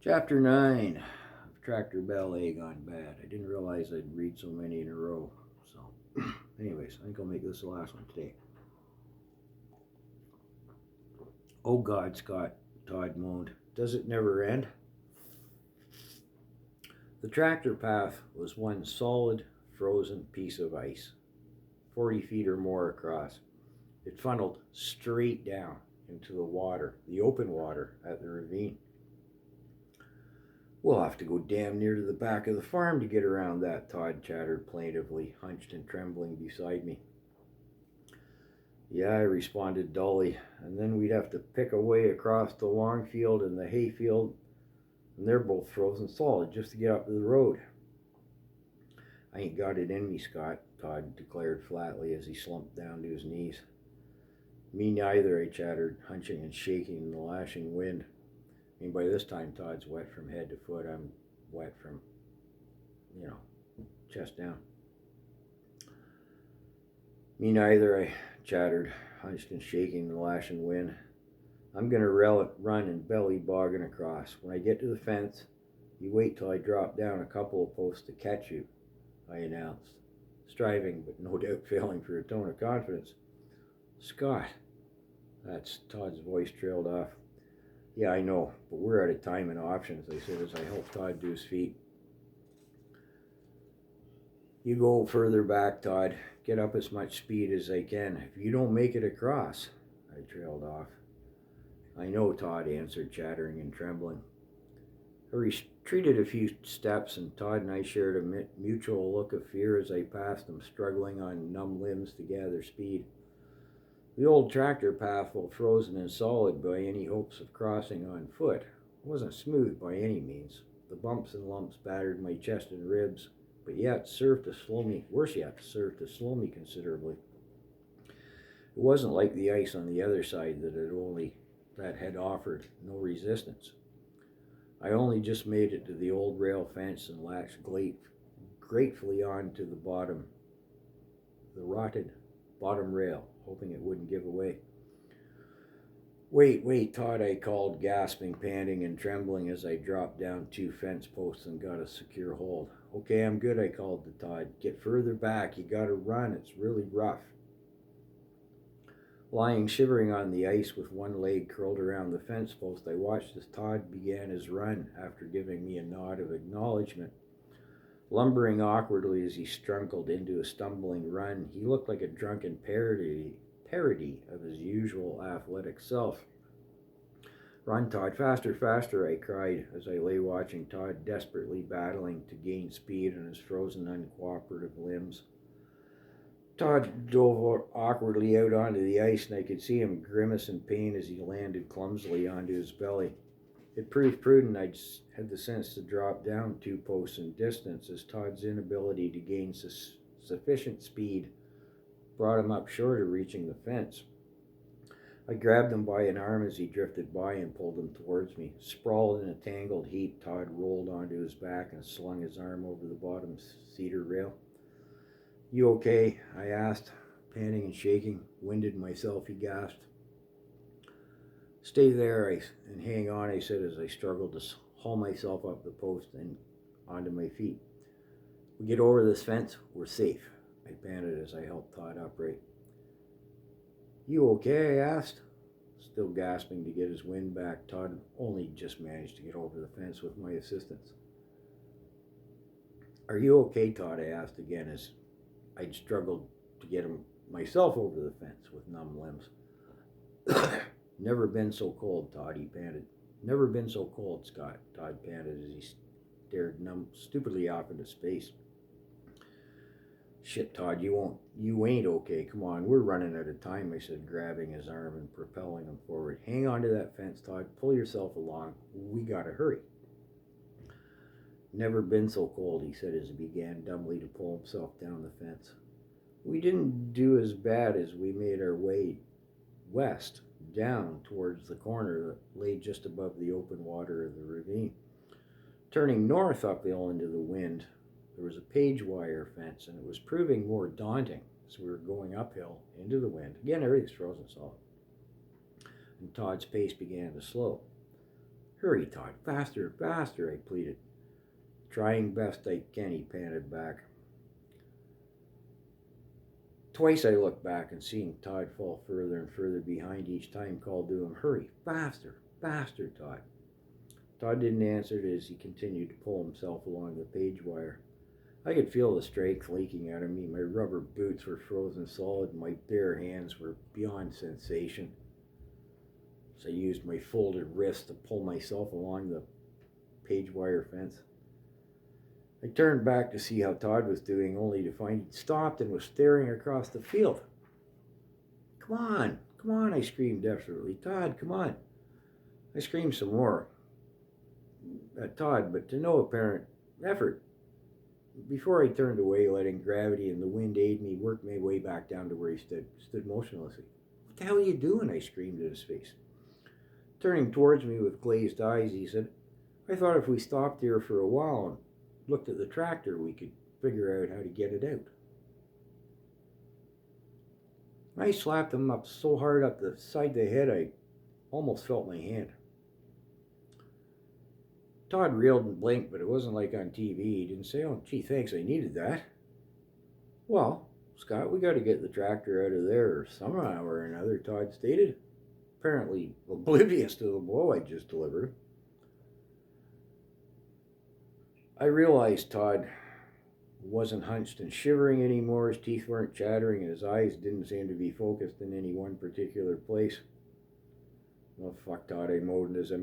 Chapter 9 of Tractor Ballet Gone Bad. I didn't realize I'd read so many in a row. So, anyways, I think I'll make this the last one today. Oh God, Scott, Todd moaned. Does it never end? The tractor path was one solid, frozen piece of ice, 40 feet or more across. It funneled straight down into the water, the open water at the ravine. We'll have to go damn near to the back of the farm to get around that, Todd chattered plaintively, hunched and trembling beside me. Yeah, I responded dully, and then we'd have to pick a way across the long field and the hayfield, and they're both frozen solid just to get up to the road. I ain't got it in me, Scott, Todd declared flatly as he slumped down to his knees. Me neither, I chattered, hunching and shaking in the lashing wind. I mean, by this time, Todd's wet from head to foot. I'm wet from, chest down. Me neither, I chattered, hunched and shaking in the lashing wind. I'm going to run and belly bogging across. When I get to the fence, you wait till I drop down a couple of posts to catch you, I announced, striving but no doubt failing for a tone of confidence. Scott, that's Todd's voice trailed off. Yeah, I know, but we're out of time and options, I said as I helped Todd to his feet. You go further back, Todd. Get up as much speed as I can. If you don't make it across, I trailed off. I know, Todd answered, chattering and trembling. I retreated a few steps, and Todd and I shared a mutual look of fear as I passed him, struggling on numb limbs to gather speed. The old tractor path, while frozen and solid by any hopes of crossing on foot, wasn't smooth by any means. The bumps and lumps battered my chest and ribs, but yet served to slow me considerably. It wasn't like the ice on the other side that had offered no resistance. I only just made it to the old rail fence and latched gratefully onto the rotted bottom rail, hoping it wouldn't give away. Wait, Todd, I called, gasping, panting, and trembling as I dropped down 2 fence posts and got a secure hold. Okay, I'm good, I called to Todd. Get further back, you gotta run, it's really rough. Lying shivering on the ice with one leg curled around the fence post, I watched as Todd began his run after giving me a nod of acknowledgement. Lumbering awkwardly as he struggled into a stumbling run, he looked like a drunken parody of his usual athletic self. Run, Todd, faster, faster, I cried as I lay watching Todd desperately battling to gain speed on his frozen, uncooperative limbs. Todd dove awkwardly out onto the ice, and I could see him grimace in pain as he landed clumsily onto his belly. It proved prudent I had the sense to drop down 2 posts in distance, as Todd's inability to gain sufficient speed brought him up short of reaching the fence. I grabbed him by an arm as he drifted by and pulled him towards me. Sprawled in a tangled heap, Todd rolled onto his back and slung his arm over the bottom cedar rail. You okay? I asked, panting and shaking. Winded myself, he gasped. Stay there and hang on, I said as I struggled to haul myself up the post and onto my feet. We get over this fence, we're safe, I panted as I helped Todd upright. You okay? I asked, still gasping to get his wind back. Todd only just managed to get over the fence with my assistance. Are you okay, Todd? I asked again as I'd struggled to get myself over the fence with numb limbs. Never been so cold, Todd, he panted. Never been so cold, Scott, Todd panted as he stared stupidly off into space. Shit, Todd, you ain't okay. Come on, we're running out of time, I said, grabbing his arm and propelling him forward. Hang on to that fence, Todd. Pull yourself along. We gotta hurry. Never been so cold, he said as he began dumbly to pull himself down the fence. We didn't do as bad as we made our way west, down towards the corner that lay just above the open water of the ravine. Turning north uphill into the wind, there was a page wire fence, and it was proving more daunting as we were going uphill into the wind. Again, everything's frozen solid. And Todd's pace began to slow. Hurry, Todd, faster, faster, I pleaded. Trying best I can, he panted back. Twice I looked back and seeing Todd fall further and further behind each time called to him, hurry, faster, faster, Todd. Todd didn't answer as he continued to pull himself along the page wire. I could feel the strength leaking out of me. My rubber boots were frozen solid and my bare hands were beyond sensation. So I used my folded wrist to pull myself along the page wire fence. I turned back to see how Todd was doing, only to find he'd stopped and was staring across the field. Come on, I screamed desperately. Todd, come on. I screamed some more at Todd, but to no apparent effort. Before I turned away, letting gravity and the wind aid me, work my way back down to where he stood motionlessly. What the hell are you doing? I screamed at his face. Turning towards me with glazed eyes, he said, I thought if we stopped here for a while and looked at the tractor, we could figure out how to get it out. I slapped him up so hard up the side of the head I almost felt my hand. Todd reeled and blinked, but it wasn't like on TV. He didn't say, oh, gee, thanks, I needed that. Well, Scott, we got to get the tractor out of there somehow or another, Todd stated, apparently oblivious to the blow I just delivered. I realized Todd wasn't hunched and shivering anymore. His teeth weren't chattering and his eyes didn't seem to be focused in any one particular place. Well, fuck, Todd, I moaned as I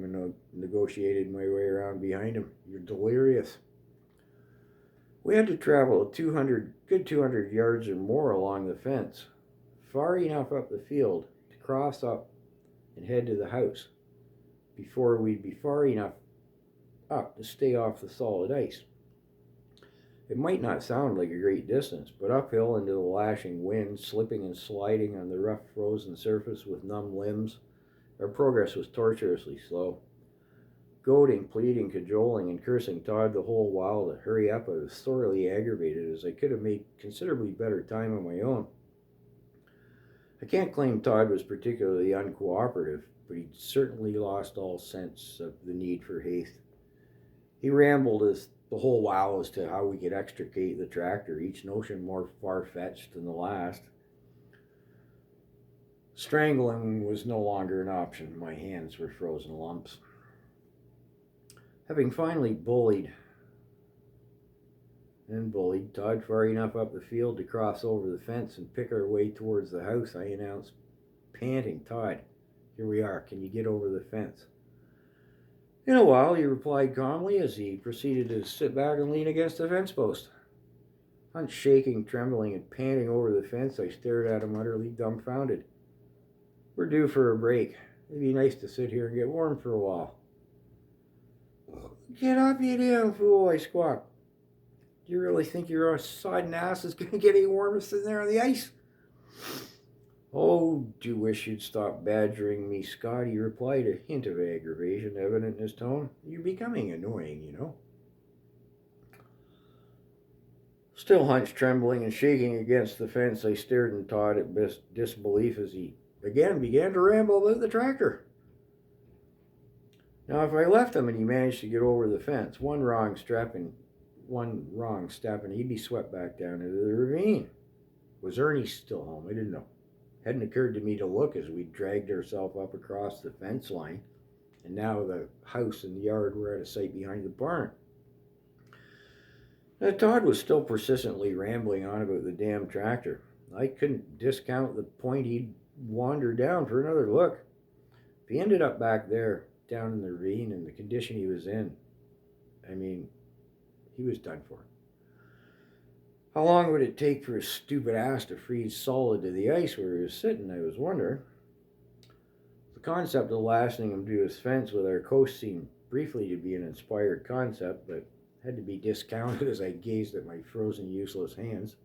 negotiated my way around behind him. You're delirious. We had to travel good 200 yards or more along the fence, far enough up the field to cross up and head to the house before we'd be far enough up to stay off the solid ice. It might not sound like a great distance, but uphill into the lashing wind, slipping and sliding on the rough frozen surface with numb limbs, our progress was tortuously slow. Goading, pleading, cajoling, and cursing Todd the whole while to hurry up, I was sorely aggravated as I could have made considerably better time on my own. I can't claim Todd was particularly uncooperative, but he'd certainly lost all sense of the need for haste. He rambled the whole while as to how we could extricate the tractor, each notion more far-fetched than the last. Strangling was no longer an option. My hands were frozen lumps. Having finally bullied Todd far enough up the field to cross over the fence and pick our way towards the house, I announced, panting, Todd, here we are. Can you get over the fence? In a while, he replied calmly as he proceeded to sit back and lean against the fence post. Hunched, shaking, trembling, and panting over the fence, I stared at him utterly dumbfounded. We're due for a break. It'd be nice to sit here and get warm for a while. Get up, you damn fool, I squawked. Do you really think your sodden ass is going to get any warmer sitting there on the ice? Oh, do wish you'd stop badgering me, Scott, he replied, a hint of aggravation evident in his tone. You're becoming annoying, you know. Still hunched, trembling, and shaking against the fence, I stared in Todd at disbelief as he again began to ramble about the tractor. Now, if I left him and he managed to get over the fence, one wrong step and he'd be swept back down into the ravine. Was Ernie still home? I didn't know. Hadn't occurred to me to look as we dragged ourselves up across the fence line, and now the house and the yard were out of sight behind the barn. Now, Todd was still persistently rambling on about the damn tractor. I couldn't discount the point he'd wander down for another look. If he ended up back there, down in the ravine, in the condition he was in, he was done for. How long would it take for his stupid ass to freeze solid to the ice where he was sitting, I was wondering. The concept of lashing him to his fence with our coast seemed briefly to be an inspired concept, but had to be discounted as I gazed at my frozen, useless hands.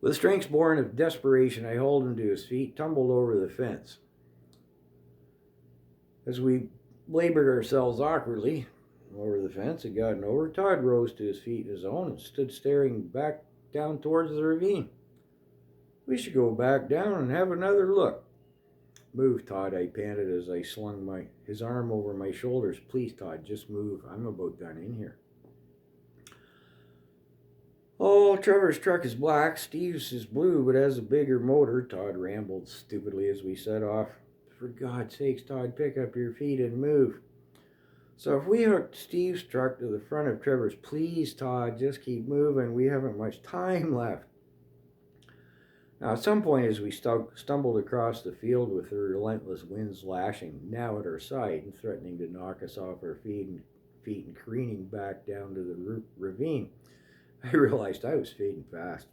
With strength born of desperation, I hauled him to his feet, tumbled over the fence. As we labored ourselves awkwardly over the fence and gotten over, Todd rose to his feet in his own and stood staring back down towards the ravine. We should go back down and have another look. Move, Todd, I panted as I slung his arm over my shoulders. Please, Todd, just move. I'm about done in here. Oh, Trevor's truck is black, Steve's is blue, but has a bigger motor, Todd rambled stupidly as we set off. For God's sakes, Todd, pick up your feet and move. So if we hooked Steve's truck to the front of Trevor's, please, Todd, just keep moving. We haven't much time left. Now, at some point, as we stumbled across the field with the relentless winds lashing, now at our side and threatening to knock us off our feet and careening back down to the ravine, I realized I was fading fast.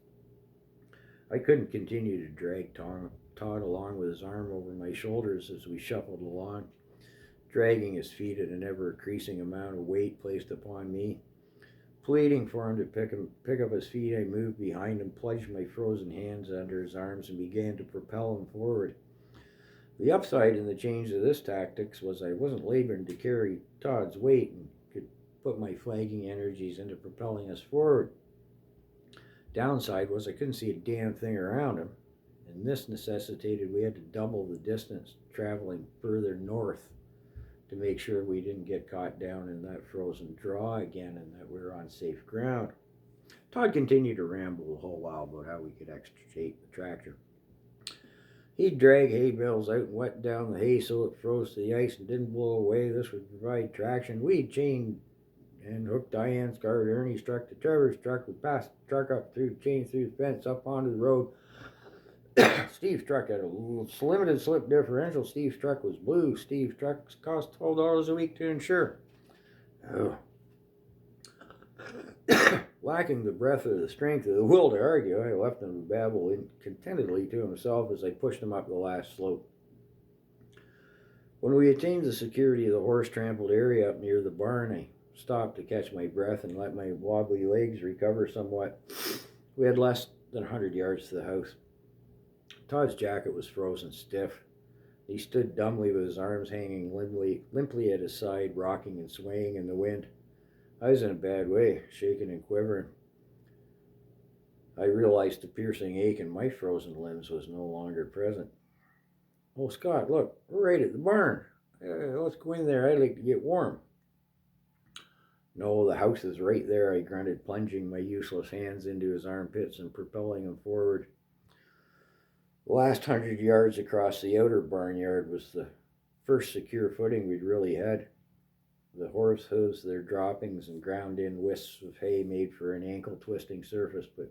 I couldn't continue to drag Todd along with his arm over my shoulders as we shuffled along, dragging his feet at an ever-increasing amount of weight placed upon me. Pleading for him to pick up his feet, I moved behind him, plunged my frozen hands under his arms, and began to propel him forward. The upside in the change of this tactics was I wasn't laboring to carry Todd's weight and could put my flagging energies into propelling us forward. Downside was I couldn't see a damn thing around him, and this necessitated we had to double the distance traveling further north to make sure we didn't get caught down in that frozen draw again and that we were on safe ground. Todd continued to ramble the whole while about how we could extricate the tractor. He'd drag hay bales out and wet down the hay so it froze to the ice and didn't blow away. This would provide traction. We'd chain and hook Diane's car to Ernie's truck to Trevor's truck. We passed the truck up through the fence up onto the road. Steve's truck had a limited slip differential. Steve's truck was blue. Steve's truck cost $12 a week to insure. Oh. Lacking the breath or the strength or the will to argue, I left him to babble contentedly to himself as I pushed him up the last slope. When we attained the security of the horse-trampled area up near the barn, I stopped to catch my breath and let my wobbly legs recover somewhat. We had less than 100 yards to the house. Todd's jacket was frozen stiff. He stood dumbly with his arms hanging limply at his side, rocking and swaying in the wind. I was in a bad way, shaking and quivering. I realized the piercing ache in my frozen limbs was no longer present. Oh, Scott, look, we're right at the barn. Let's go in there. I'd like to get warm. No, the house is right there, I grunted, plunging my useless hands into his armpits and propelling him forward. The last 100 yards across the outer barnyard was the first secure footing we'd really had. The horse hooves, their droppings and ground-in wisps of hay made for an ankle-twisting surface, but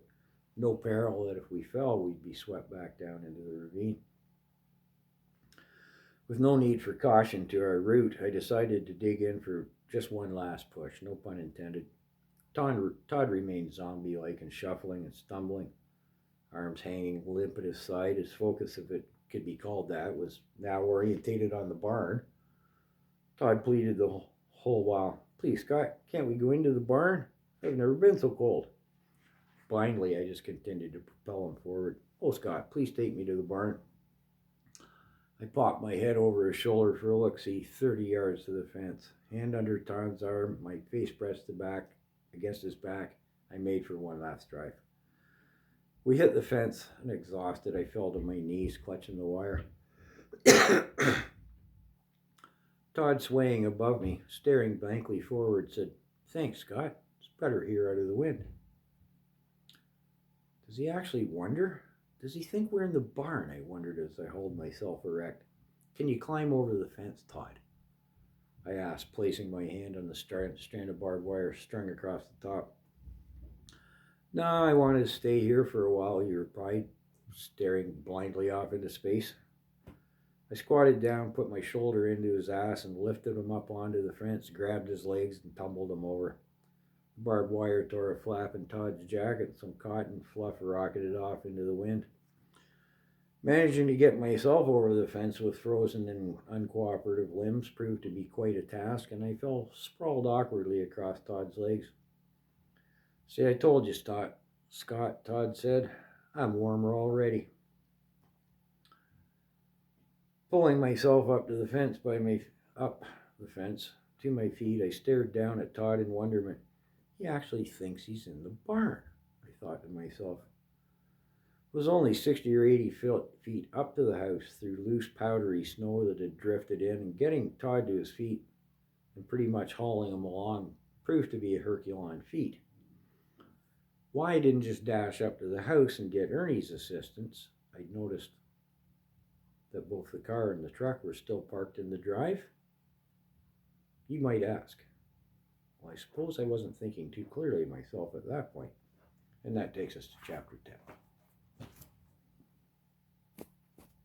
no peril that if we fell, we'd be swept back down into the ravine. With no need for caution to our route, I decided to dig in for just one last push, no pun intended. Todd remained zombie-like and shuffling and stumbling, arms hanging limp at his side. His focus, if it could be called that, was now orientated on the barn. Todd pleaded the whole while, "Please, Scott, can't we go into the barn? I've never been so cold." Blindly, I just continued to propel him forward. "Oh, Scott, please take me to the barn." I popped my head over his shoulder for a look-see, 30 yards to the fence. Hand under Todd's arm, my face pressed against his back, I made for one last drive. We hit the fence, and exhausted, I fell to my knees, clutching the wire. Todd, swaying above me, staring blankly forward, said, "Thanks, Scott. It's better here out of the wind." Does he actually wonder? Does he think we're in the barn? I wondered as I held myself erect. "Can you climb over the fence, Todd?" I asked, placing my hand on the strand of barbed wire strung across the top. "No, I wanted to stay here for a while," he replied, staring blindly off into space. I squatted down, put my shoulder into his ass, and lifted him up onto the fence, grabbed his legs, and tumbled him over. The barbed wire tore a flap in Todd's jacket, and some cotton fluff rocketed off into the wind. Managing to get myself over the fence with frozen and uncooperative limbs proved to be quite a task, and I fell sprawled awkwardly across Todd's legs. "See, I told you, Scott," Todd said. "I'm warmer already." Pulling myself up the fence to my feet, I stared down at Todd in wonderment. He actually thinks he's in the barn, I thought to myself. It was only 60 or 80 feet up to the house through loose powdery snow that had drifted in, and getting Todd to his feet and pretty much hauling him along proved to be a Herculean feat. Why I didn't just dash up to the house and get Ernie's assistance, I'd noticed that both the car and the truck were still parked in the drive. You might ask. Well, I suppose I wasn't thinking too clearly myself at that point. And that takes us to chapter 10.